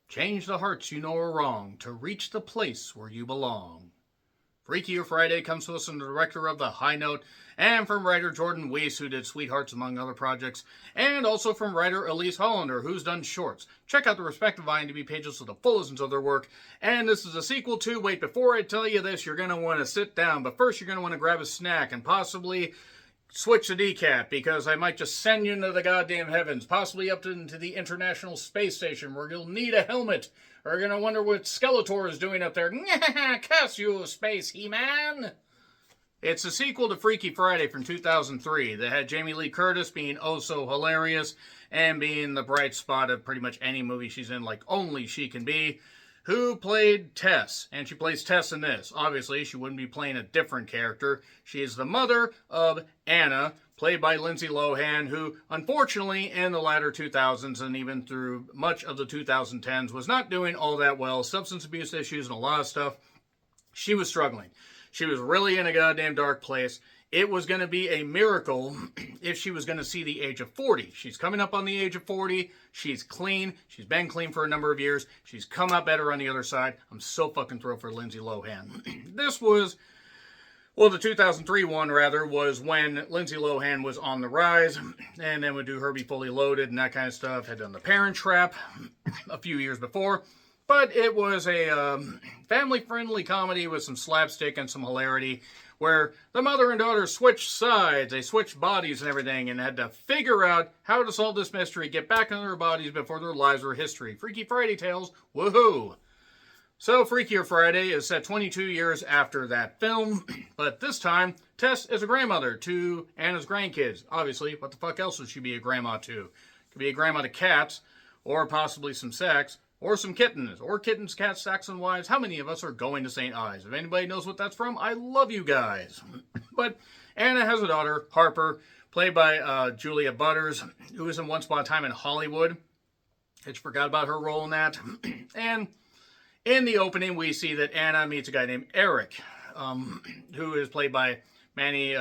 Change the hearts you know are wrong to reach the place where you belong. Freakier Friday comes to us from the director of The High Note, and from writer Jordan Weiss, who did Sweethearts among other projects, and also from writer Elise Hollander, who's done shorts. Check out the respective IMDb pages for the full listens of their work. And this is a sequel to, wait, before I tell you this, you're going to want to sit down, but first you're going to want to grab a snack and possibly switch the decap, because I might just send you into the goddamn heavens, possibly up into the International Space Station, where you'll need a helmet, or you're going to wonder what Skeletor is doing up there. Cuss you, Space He-Man! It's a sequel to Freaky Friday from 2003 that had Jamie Lee Curtis being oh so hilarious and being the bright spot of pretty much any movie she's in, like only she can be, who played Tess. And she plays Tess in this. Obviously, she wouldn't be playing a different character. She is the mother of Anna, played by Lindsay Lohan, who, unfortunately, in the latter 2000s and even through much of the 2010s, was not doing all that well. Substance abuse issues and a lot of stuff. She was struggling. She was really in a goddamn dark place. It was going to be a miracle if she was going to see the age of 40. She's coming up on the age of 40. She's clean. She's been clean for a number of years. She's come out better on the other side. I'm so fucking thrilled for Lindsay Lohan. This was, well, the 2003 one, rather, was when Lindsay Lohan was on the rise, and then would do Herbie Fully Loaded and that kind of stuff. Had done The Parent Trap a few years before. But it was a family-friendly comedy with some slapstick and some hilarity, where the mother and daughter switched sides, they switched bodies and everything, and had to figure out how to solve this mystery, get back into their bodies before their lives were history. Freaky Friday tales, woohoo! So Freakier Friday is set 22 years after that film, but this time, Tess is a grandmother to Anna's grandkids. Obviously, what the fuck else would she be a grandma to? Could be a grandma to cats, or possibly some sex, or some kittens, or kittens, cats, sacks, and wives. How many of us are going to St. Ives? If anybody knows what that's from, I love you guys. But Anna has a daughter, Harper, played by Julia Butters, who was in Once Upon a Time in Hollywood. I just forgot about her role in that. And in the opening, we see that Anna meets a guy named Eric, who is played by Manny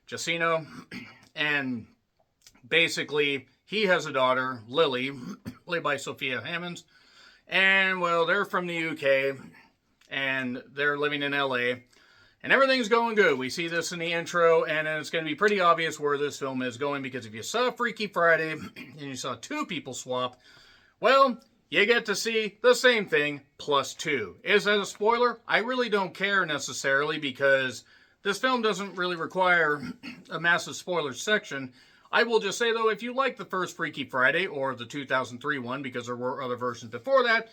Jacinto. And basically, he has a daughter, Lily, played by Sophia Hammonds. And, well, they're from the UK, and they're living in LA, and everything's going good. We see this in the intro, and it's going to be pretty obvious where this film is going, because if you saw Freaky Friday, and you saw two people swap, well, you get to see the same thing, plus two. Is that a spoiler? I really don't care necessarily, because this film doesn't really require a massive spoiler section. I will just say, though, if you like the first Freaky Friday, or the 2003 one, because there were other versions before that,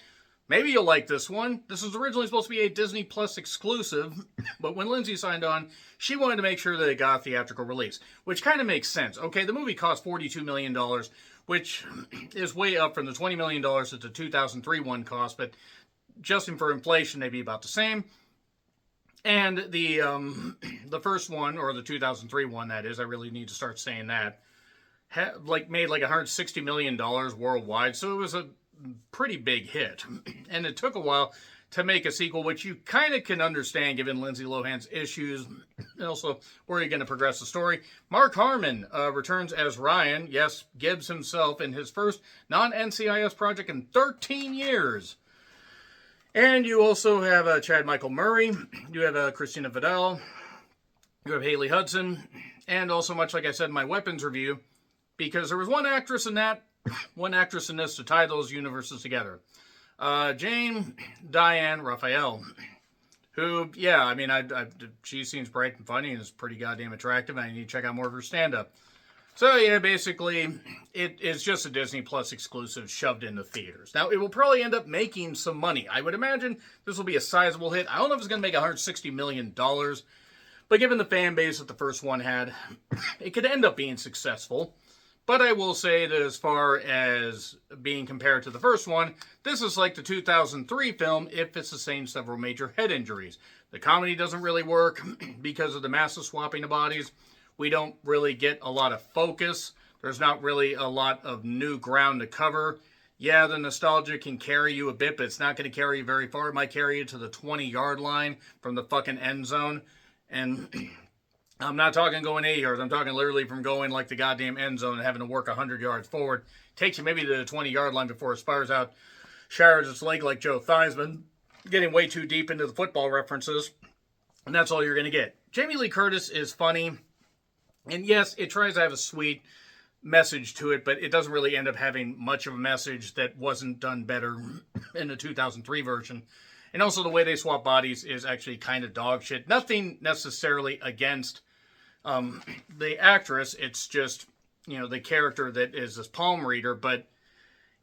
maybe you'll like this one. This was originally supposed to be a Disney Plus exclusive, but when Lindsay signed on, she wanted to make sure that it got a theatrical release, which kind of makes sense. Okay, the movie cost $42 million, which is way up from the $20 million that the 2003 one cost, but adjusting for inflation, they'd be about the same. And the first one, or the 2003 one, that is, I really need to start saying that, made like $160 million worldwide, so it was a pretty big hit. And it took a while to make a sequel, which you kind of can understand given Lindsay Lohan's issues, and also where you're going to progress the story. Mark Harmon returns as Ryan, yes, Gibbs himself, in his first non-NCIS project in 13 years. And you also have Chad Michael Murray, you have Christina Vidal, you have Haley Hudson, and also, much like I said in my Weapons review, because there was one actress in that, one actress in this to tie those universes together. Jane Diane Raphael, who, yeah, I mean, she seems bright and funny and is pretty goddamn attractive, and I need to check out more of her stand-up. So, yeah, basically, it is just a Disney Plus exclusive shoved into theaters. Now, it will probably end up making some money. I would imagine this will be a sizable hit. I don't know if it's going to make $160 million, but given the fan base that the first one had, it could end up being successful. But I will say that as far as being compared to the first one, this is like the 2003 film if it's the same several major head injuries. The comedy doesn't really work because of the massive swapping of bodies. We don't really get a lot of focus. There's not really a lot of new ground to cover. Yeah, the nostalgia can carry you a bit, but it's not going to carry you very far. It might carry you to the 20-yard line from the fucking end zone. And I'm not talking going 8 yards. I'm talking literally from going like the goddamn end zone and having to work 100 yards forward. Takes you maybe to the 20-yard line before it spirals out showers its leg like Joe Theismann, getting way too deep into the football references, and that's all you're going to get. Jamie Lee Curtis is funny, and yes, it tries to have a sweet message to it, but it doesn't really end up having much of a message that wasn't done better in the 2003 version. And also the way they swap bodies is actually kind of dog shit. Nothing necessarily against the actress. It's just, the character that is this palm reader, but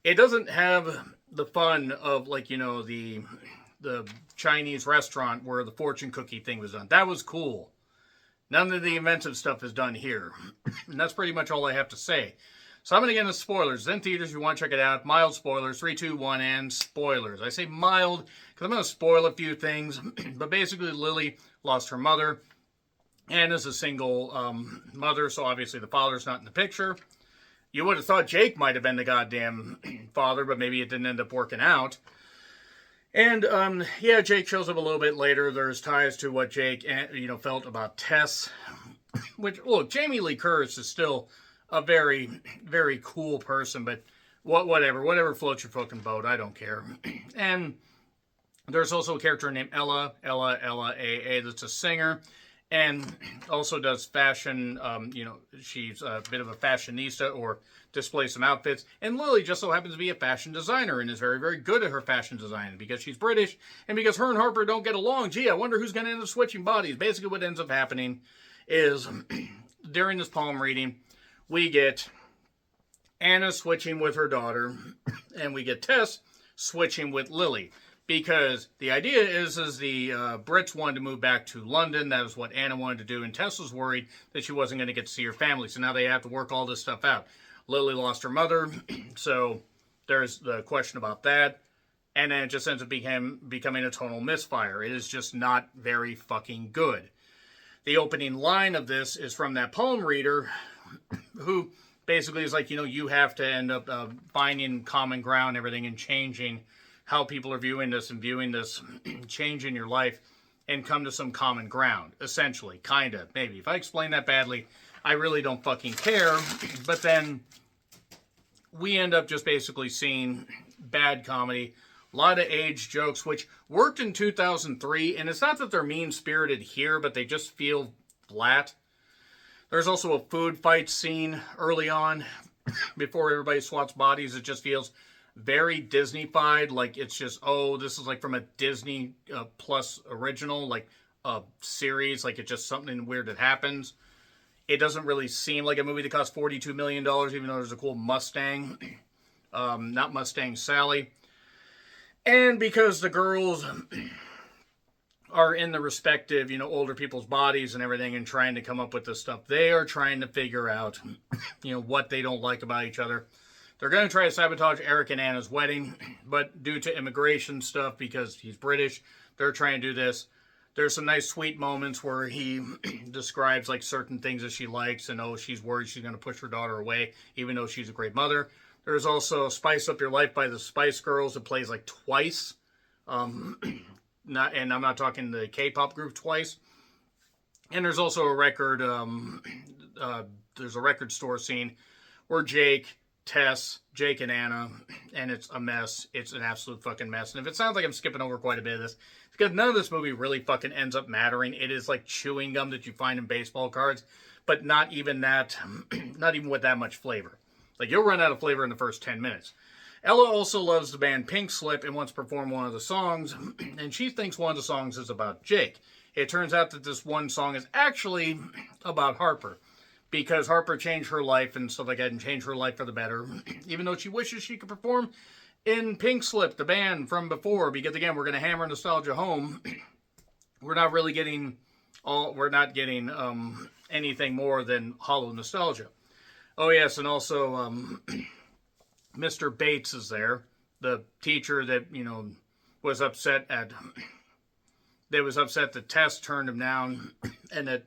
it doesn't have the fun of, like, the Chinese restaurant where the fortune cookie thing was done. That was cool. None of the inventive stuff is done here. And that's pretty much all I have to say. So I'm going to get into spoilers. In theaters, if you want to check it out. Mild spoilers. 3, 2, 1, and spoilers. I say mild because I'm going to spoil a few things. But basically, Lily lost her mother. Anna's a single mother, so obviously the father's not in the picture. You would have thought Jake might have been the goddamn father, but maybe it didn't end up working out. And, Jake shows up a little bit later. There's ties to what Jake, felt about Tess. Which, look, Jamie Lee Curtis is still a very, very cool person, but whatever floats your fucking boat, I don't care. And there's also a character named Ella A.A. that's a singer, and also does fashion. She's a bit of a fashionista, or displays some outfits. And Lily just so happens to be a fashion designer and is very, very good at her fashion design because she's British and because her and Harper don't get along. Gee, I wonder who's going to end up switching bodies. Basically what ends up happening is during this palm reading, we get Anna switching with her daughter, and we get Tess switching with Lily. Because the idea is the Brits wanted to move back to London. That was what Anna wanted to do, and Tess was worried that she wasn't going to get to see her family. So now they have to work all this stuff out. Lily lost her mother, so there's the question about that. And then it just ends up becoming a total misfire. It is just not very fucking good. The opening line of this is from that palm reader, who basically is like, you have to end up finding common ground and everything and changing how people are viewing this and viewing this change in your life and come to some common ground, essentially, kind of, maybe. If I explain that badly, I really don't fucking care. But then we end up just basically seeing bad comedy, a lot of age jokes, which worked in 2003, and it's not that they're mean-spirited here, but they just feel flat. There's also a food fight scene early on, before everybody swaps bodies. It just feels very Disney-fied, like it's just, this is like from a Disney Plus original, like a series, like it's just something weird that happens. It doesn't really seem like a movie that cost $42 million, even though there's a cool Mustang. Not Mustang Sally. And because the girls are in the respective, older people's bodies and everything and trying to come up with this stuff, they are trying to figure out, what they don't like about each other. They're going to try to sabotage Eric and Anna's wedding, but due to immigration stuff, because he's British, they're trying to do this. There's some nice sweet moments where he describes like certain things that she likes, and she's worried she's going to push her daughter away, even though she's a great mother. There's also Spice Up Your Life by the Spice Girls. It plays like twice. And I'm not talking the K-pop group Twice. And there's also a record, there's a record store scene where Jake, Tess, Jake and Anna, and it's a mess. It's an absolute fucking mess. And if it sounds like I'm skipping over quite a bit of this, it's because none of this movie really fucking ends up mattering. It is like chewing gum that you find in baseball cards, but not even that, not even with that much flavor. Like, you'll run out of flavor in the first 10 minutes. Ella also loves the band Pink Slip and wants to perform one of the songs, and she thinks one of the songs is about Jake. It turns out that this one song is actually about Harper, because Harper changed her life and stuff like that, and changed her life for the better, even though she wishes she could perform in Pink Slip, the band from before, because again, we're going to hammer nostalgia home. We're not really getting anything more than hollow nostalgia. Oh yes, and also Mr. Bates is there, the teacher that was upset that Tess turned him down, and that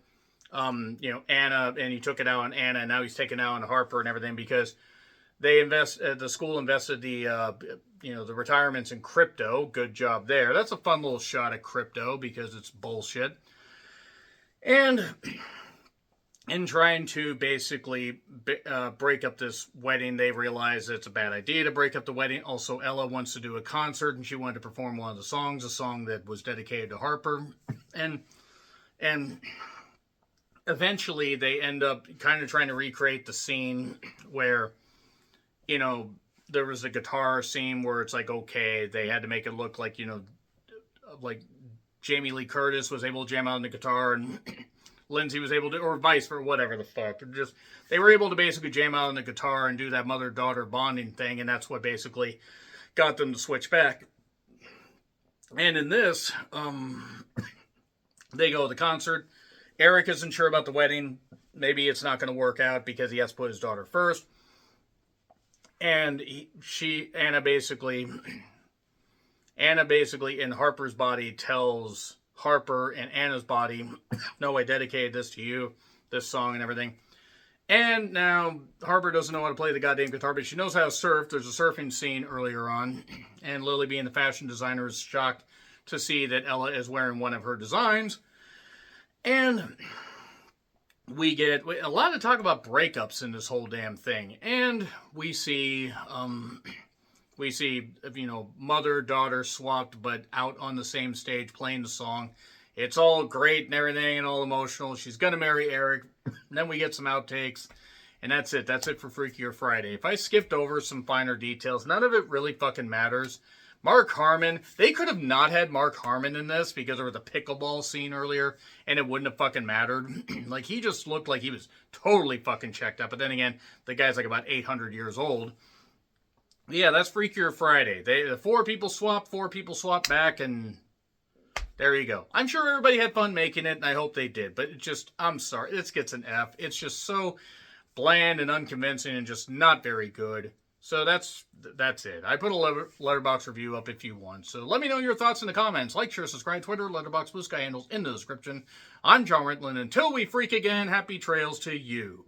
Anna, and he took it out on Anna, and now he's taking it out on Harper and everything because the school invested the retirements in crypto. Good job there. That's a fun little shot at crypto because it's bullshit. And in trying to basically break up this wedding, they realize it's a bad idea to break up the wedding. Also, Ella wants to do a concert, and she wanted to perform one of the songs, a song that was dedicated to Harper. And eventually, they end up kind of trying to recreate the scene where, you know, there was a guitar scene where it's like, okay, they had to make it look like, you know, like Jamie Lee Curtis was able to jam out on the guitar, and Lindsay was able to, or vice versa, whatever the fuck. Just, they were able to basically jam out on the guitar and do that mother-daughter bonding thing, and that's what basically got them to switch back. And in this, they go to the concert. Eric isn't sure about the wedding. Maybe it's not going to work out because he has to put his daughter first. And Anna basically in Harper's body tells Harper and Anna's body, no, I dedicated this to you, this song and everything. And now Harper doesn't know how to play the goddamn guitar, but she knows how to surf. There's a surfing scene earlier on, and Lily, being the fashion designer, is shocked to see that Ella is wearing one of her designs. And we get a lot of talk about breakups in this whole damn thing. And we see, you know, mother-daughter swapped, but out on the same stage playing the song. It's all great and everything and all emotional. She's going to marry Eric. And then we get some outtakes. And that's it. That's it for Freakier Friday. If I skipped over some finer details, none of it really fucking matters. Mark Harmon, they could have not had Mark Harmon in this because there was a pickleball scene earlier and it wouldn't have fucking mattered. Like, he just looked like he was totally fucking checked up. But then again, the guy's like about 800 years old. Yeah, that's Freakier Friday. The 4 people swap back, and there you go. I'm sure everybody had fun making it, and I hope they did. But it just, I'm sorry, this gets an F. It's just so bland and unconvincing and just not very good. So that's it. I put a Letterboxd review up if you want. So let me know your thoughts in the comments. Like, share, subscribe, Twitter, Letterboxd, Blue Sky handles in the description. I'm John Ritland. Until we freak again, happy trails to you.